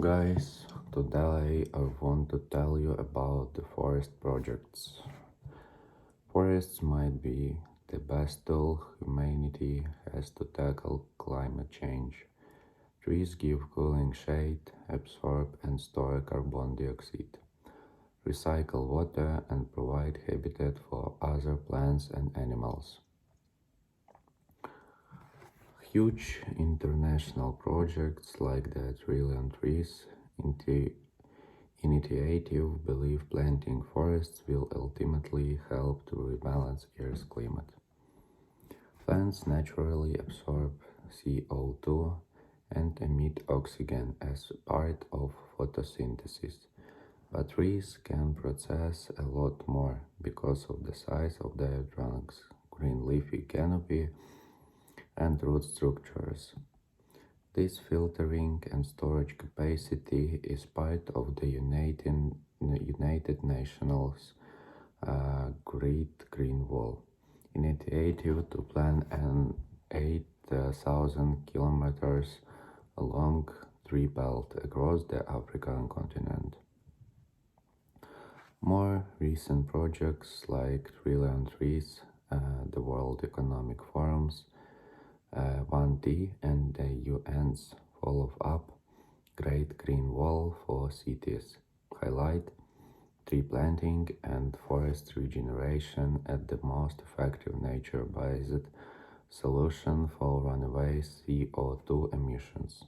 Guys, today I want to tell you about the forest projects. Forests might be the best tool humanity has to tackle climate change. Trees give cooling shade, absorb and store carbon dioxide, recycle water, and provide habitat for other plants and animals. Huge international projects like the Trillion Trees initiative believe planting forests will ultimately help to rebalance Earth's climate. Plants naturally absorb CO2 and emit oxygen as part of photosynthesis, but trees can process a lot more because of the size of their trunks, green leafy canopy, and root structures. This filtering and storage capacity is part of the United Nations Great Green Wall initiative to plan an 8,000 kilometers long tree belt across the African continent. More recent projects like Trillion Trees, the World Economic Forum's 1D and the UN's follow-up Great Green Wall for Cities highlight tree planting and forest regeneration as the most effective nature-based solution for runaway CO2 emissions.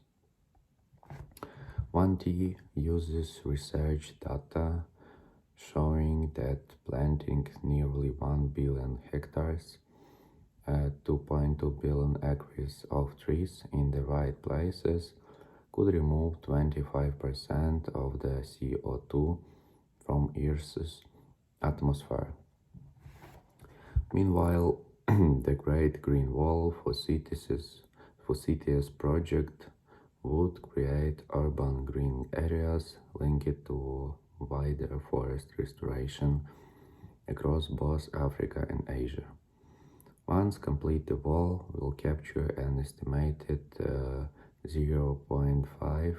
1D uses research data showing that planting nearly 1 billion hectares 2.2 billion acres of trees in the right places could remove 25% of the CO2 from Earth's atmosphere. Meanwhile, the Great Green Wall for cities project would create urban green areas linked to wider forest restoration across both Africa and Asia. Once complete, the wall will capture an estimated 0.5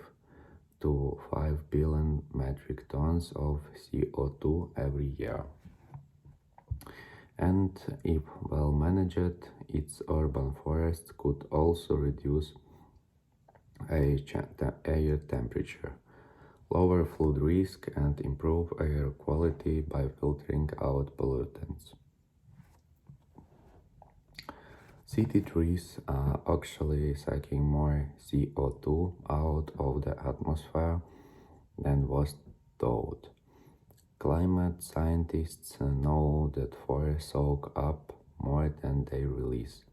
to 5 billion metric tons of CO2 every year. And if well managed, its urban forests could also reduce air temperature, lower flood risk, and improve air quality by filtering out pollutants. City trees are actually sucking more CO2 out of the atmosphere than was thought. Climate scientists know that forests soak up more than they release,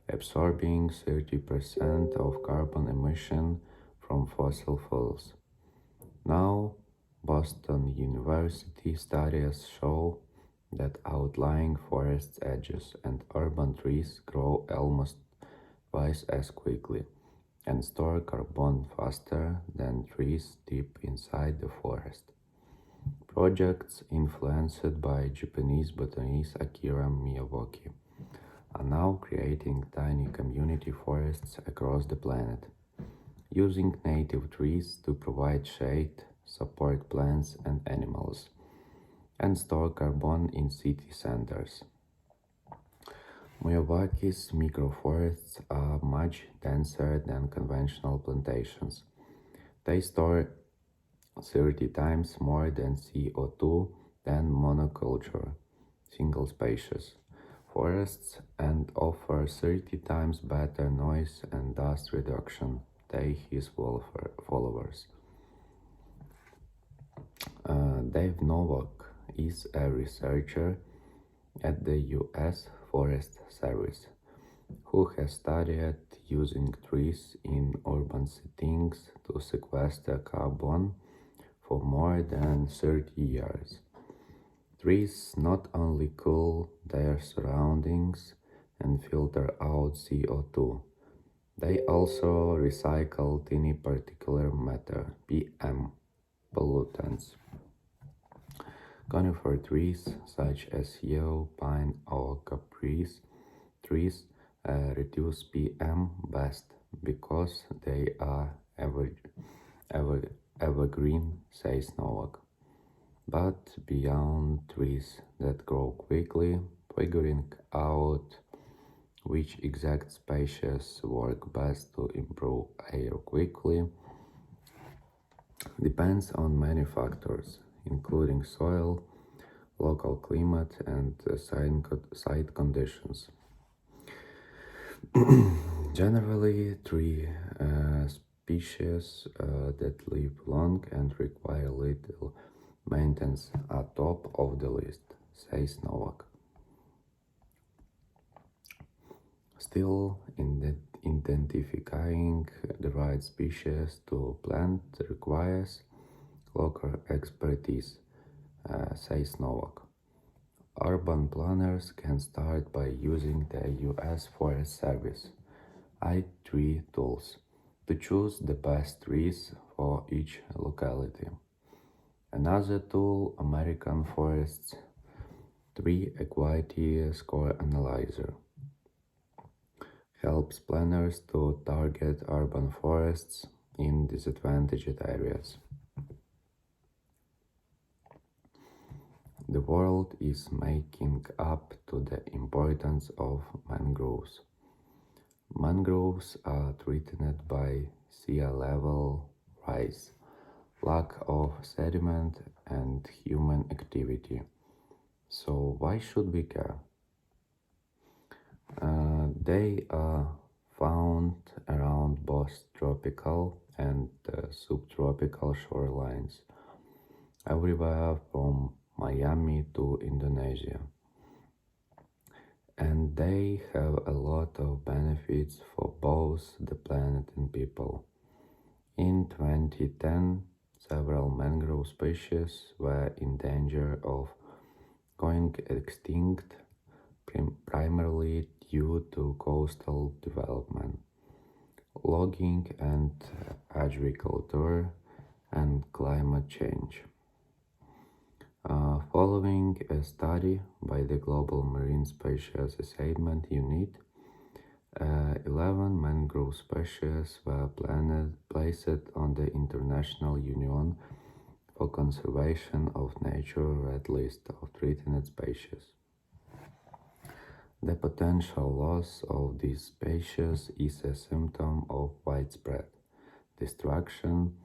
absorbing 30% of carbon emission from fossil fuels. Now, Boston University studies show that outlying forest edges and urban trees grow almost twice as quickly and store carbon faster than trees deep inside the forest. Projects influenced by Japanese botanist Akira Miyawaki are now creating tiny community forests across the planet, using native trees to provide shade, support plants and animals, and store carbon in city centers. Miyawaki's microforests are much denser than conventional plantations. They store 30 times more than CO2 than monoculture, single species forests and offer 30 times better noise and dust reduction, they his followers. Dave Novak is a researcher at the US Forest Service who has studied using trees in urban settings to sequester carbon for more than 30 years. Trees not only cool their surroundings and filter out CO2, they also recycle tiny particulate matter (PM) pollutants. Conifer trees such as yew, pine, or cypress trees reduce PM best because they are ever, evergreen, says Novak. But beyond trees that grow quickly, figuring out which exact species work best to improve air quickly depends on many factors, including soil, local climate, and site conditions. Generally, three species that live long and require little maintenance are top of the list, says Novak. Still, identifying the right species to plant requires local expertise, says Novak. Urban planners can start by using the US Forest Service I-tree tools to choose the best trees for each locality. Another tool, American Forest's Tree Equality Score Analyzer, helps planners to target urban forests in disadvantaged areas. The world is making up to the importance of mangroves. Mangroves are threatened by sea level rise, lack of sediment, and human activity. So, why should we care? They are found around both tropical and subtropical shorelines, everywhere from Miami to Indonesia. And they have a lot of benefits for both the planet and people. In 2010, several mangrove species were in danger of going extinct, primarily due to coastal development, logging and agriculture, and climate change. Following a study by the Global Marine Species Assessment Unit, 11 mangrove species were placed on the International Union for Conservation of Nature Red List of Threatened Species. The potential loss of these species is a symptom of widespread destruction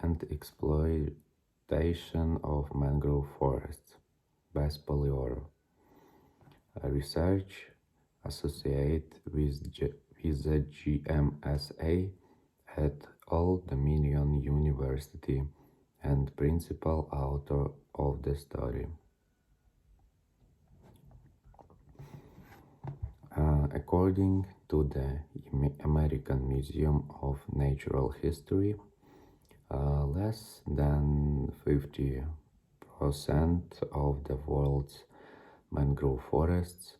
and exploitation of mangrove forests. Best Polioro. Research associated with the GMSA at Old Dominion University and principal author of the study. According to the American Museum of Natural History, less than 50% of the world's mangrove forests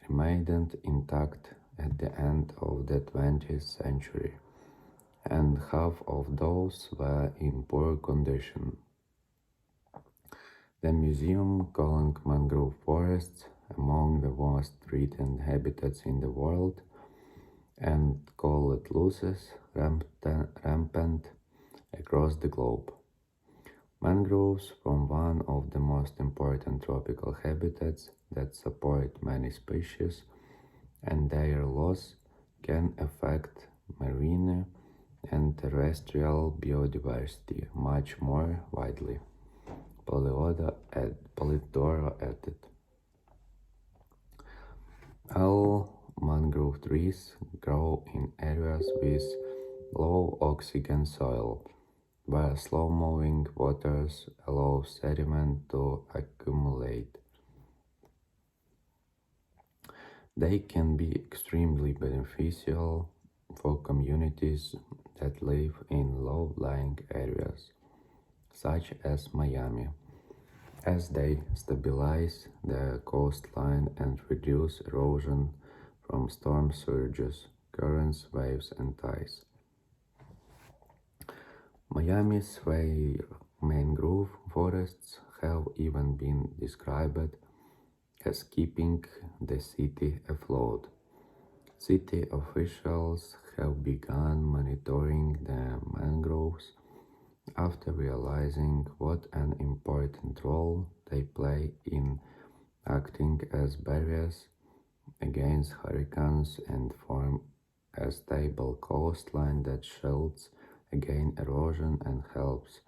remained intact at the end of the 20th century, and half of those were in poor condition. The museum calling mangrove forests among the most threatened habitats in the world and call it losses rampant across the globe. Mangroves form one of the most important tropical habitats that support many species, and their loss can affect marine and terrestrial biodiversity much more widely. Polidoro added. All mangrove trees grow in areas with low oxygen soil, where slow-moving waters allow sediment to accumulate. They can be extremely beneficial for communities that live in low-lying areas, such as Miami, as they stabilize the coastline and reduce erosion from storm surges, currents, waves, and tides. Miami's mangrove forests have even been described as keeping the city afloat. City officials have begun monitoring the mangroves After realizing what an important role they play in acting as barriers against hurricanes and form a stable coastline that shields against erosion and helps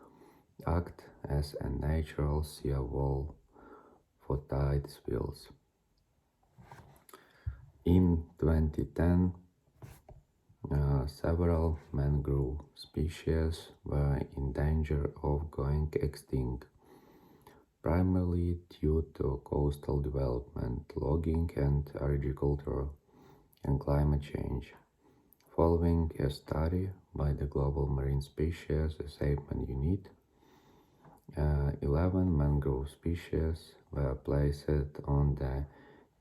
act as a natural sea wall for tide spills. In 2010, several mangrove species were in danger of going extinct, primarily due to coastal development, logging, and agriculture and climate change. Following a study by the Global Marine Species Assessment Unit, 11 mangrove species were placed on the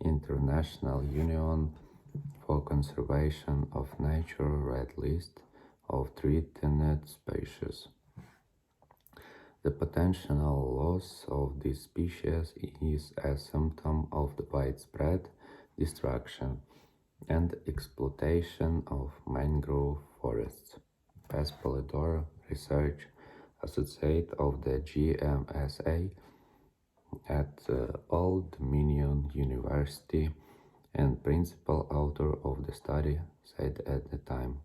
International Union for Conservation of Nature Red List of threatened species. The potential loss of these species is a symptom of the widespread destruction and exploitation of mangrove forests. As Polidor Research Associate of the GMSA at Old Dominion University and principal author of the study said at the time.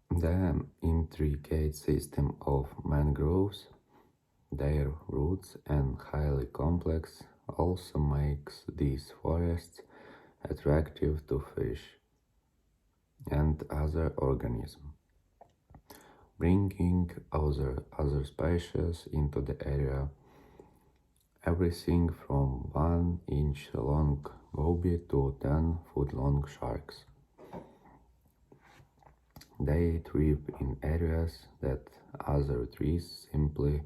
The intricate system of mangroves, their roots and highly complex also makes these forests attractive to fish and other organisms, bringing other species into the area, everything from 1-inch long goby to 10-foot long sharks. They thrive in areas that other trees simply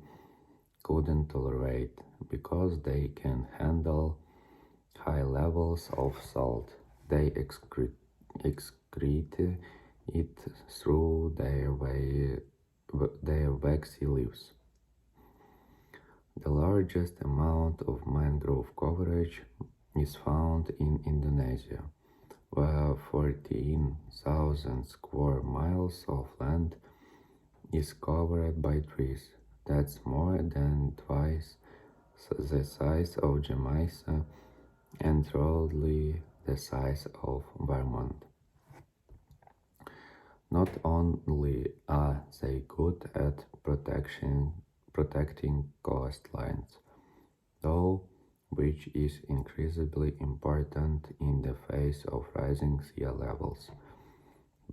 couldn't tolerate because they can handle high levels of salt. They excrete it through their waxy leaves. The largest amount of mangrove coverage is found in Indonesia, where 14,000 square miles of land is covered by trees. That's more than twice the size of Jamaica and roughly the size of Vermont. Not only are they good at protecting coastlines, though, which is increasingly important in the face of rising sea levels,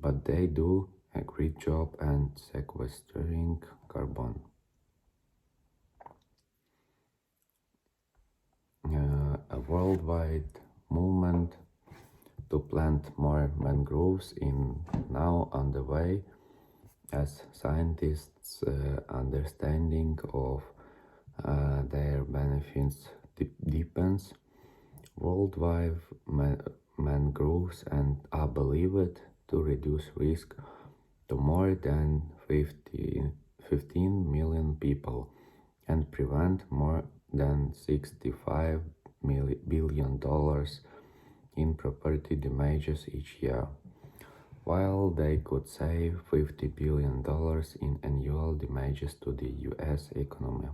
but they do a great job at sequestering carbon. A worldwide movement to plant more mangroves is now underway as scientists' understanding of their benefits deepens. Worldwide mangroves and are believed to reduce risk to more than 15 million people and prevent more than $65 billion in property damages each year, while they could save $50 billion in annual damages to the US economy.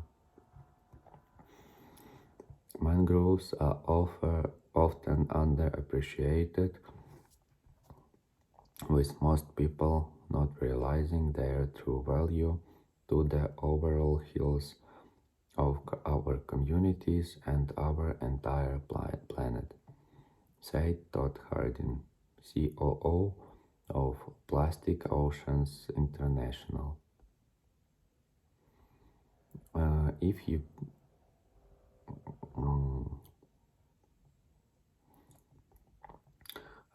Mangroves are often underappreciated, with most people not realizing their true value to the overall health of our communities and our entire planet, said Todd Hardin, COO of Plastic Oceans International. If you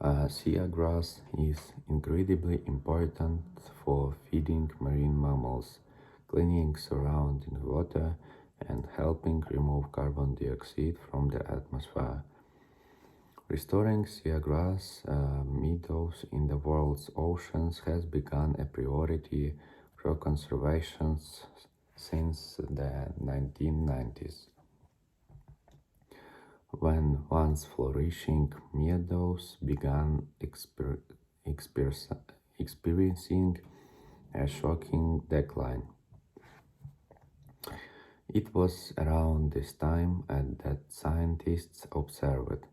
Seagrass is incredibly important for feeding marine mammals, cleaning surrounding water, and helping remove carbon dioxide from the atmosphere. Restoring seagrass meadows in the world's oceans has become a priority for conservation since the 1990s, when once flourishing meadows began experiencing a shocking decline. It was around this time that scientists observed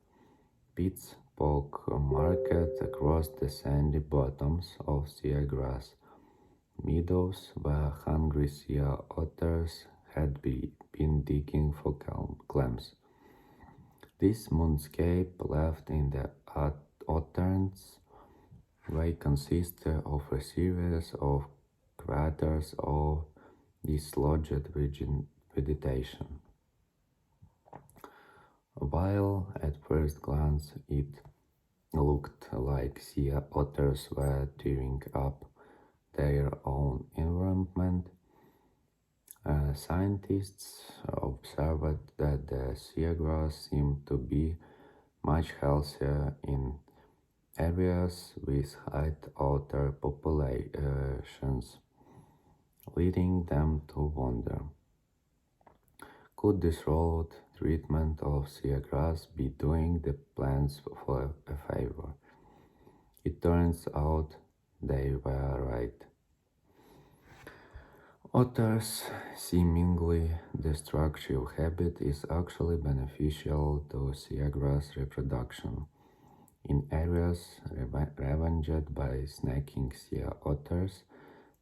pits poke marked across the sandy bottoms of seagrass meadows where hungry sea otters had been digging for clams. This moonscape left in the Otterns way consists of a series of craters of dislodged vegetation. While at first glance it looked like sea otters were tearing up their own environment, scientists observed that the seagrass seemed to be much healthier in areas with high otter populations, leading them to wonder, could this road treatment of seagrass be doing the plants for a favor? It turns out they were right. Otter's seemingly destructive habit is actually beneficial to seagrass reproduction. In areas ravaged by snacking sea otters,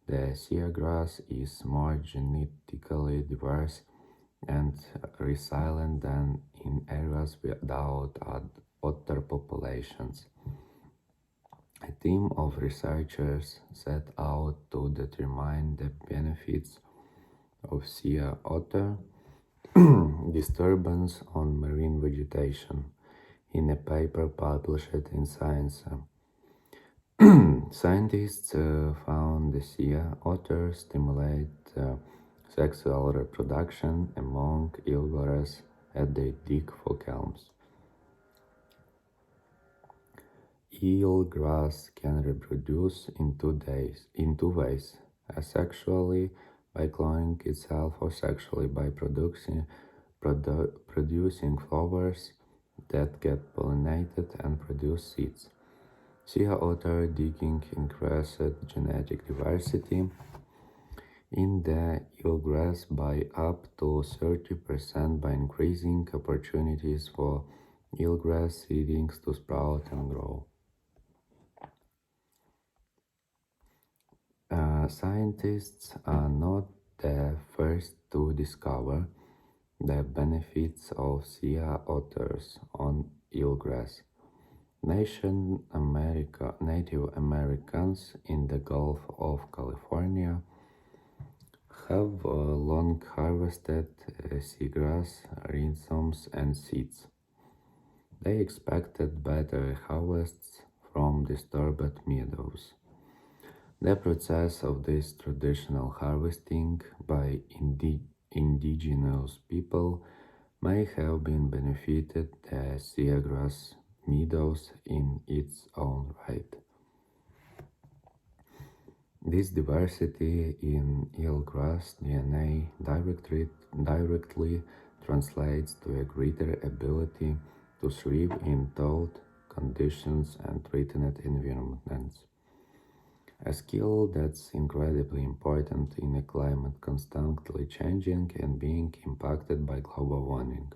the seagrass is more genetically diverse and resilient than in areas without otter populations. A team of researchers set out to determine the benefits of sea otter disturbance on marine vegetation in a paper published in Science. Scientists found the sea otters stimulate sexual reproduction among eelgrass as they dig for calms. Eelgrass can reproduce in two ways: asexually by cloning itself or sexually by producing flowers that get pollinated and produce seeds. Sea otter digging increased genetic diversity in the eelgrass by up to 30% by increasing opportunities for eelgrass seedlings to sprout and grow. Scientists are not the first to discover the benefits of sea otters on eelgrass. Native Americans in the Gulf of California have long harvested seagrass, rhizomes, and seeds. They expected better harvests from disturbed meadows. The process of this traditional harvesting by indigenous people may have been benefited the seagrass meadows in its own right. This diversity in eelgrass DNA directly translates to a greater ability to thrive in thawed conditions and threatened environments. A skill that's incredibly important in a climate constantly changing and being impacted by global warming.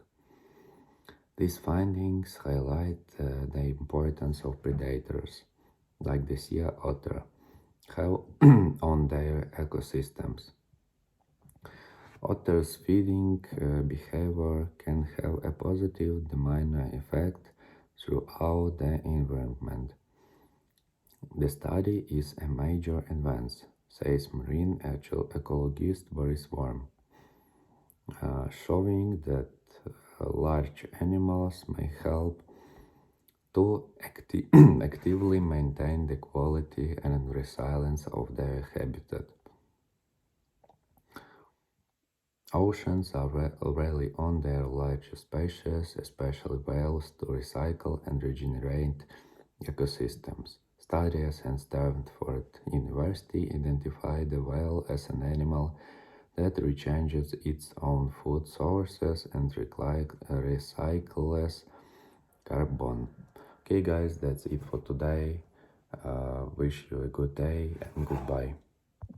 These findings highlight the importance of predators, like the sea otter, have on their ecosystems. Otters' feeding behavior can have a positive domino effect throughout the environment. The study is a major advance, says marine ecologist Boris Worm, showing that large animals may help to actively maintain the quality and resilience of their habitat. Oceans are rely on their large species, especially whales, to recycle and regenerate ecosystems. Studies at Stanford University identified the whale as an animal that rechanges its own food sources and recycles carbon. Okay, guys, that's it for today. Wish you a good day and goodbye.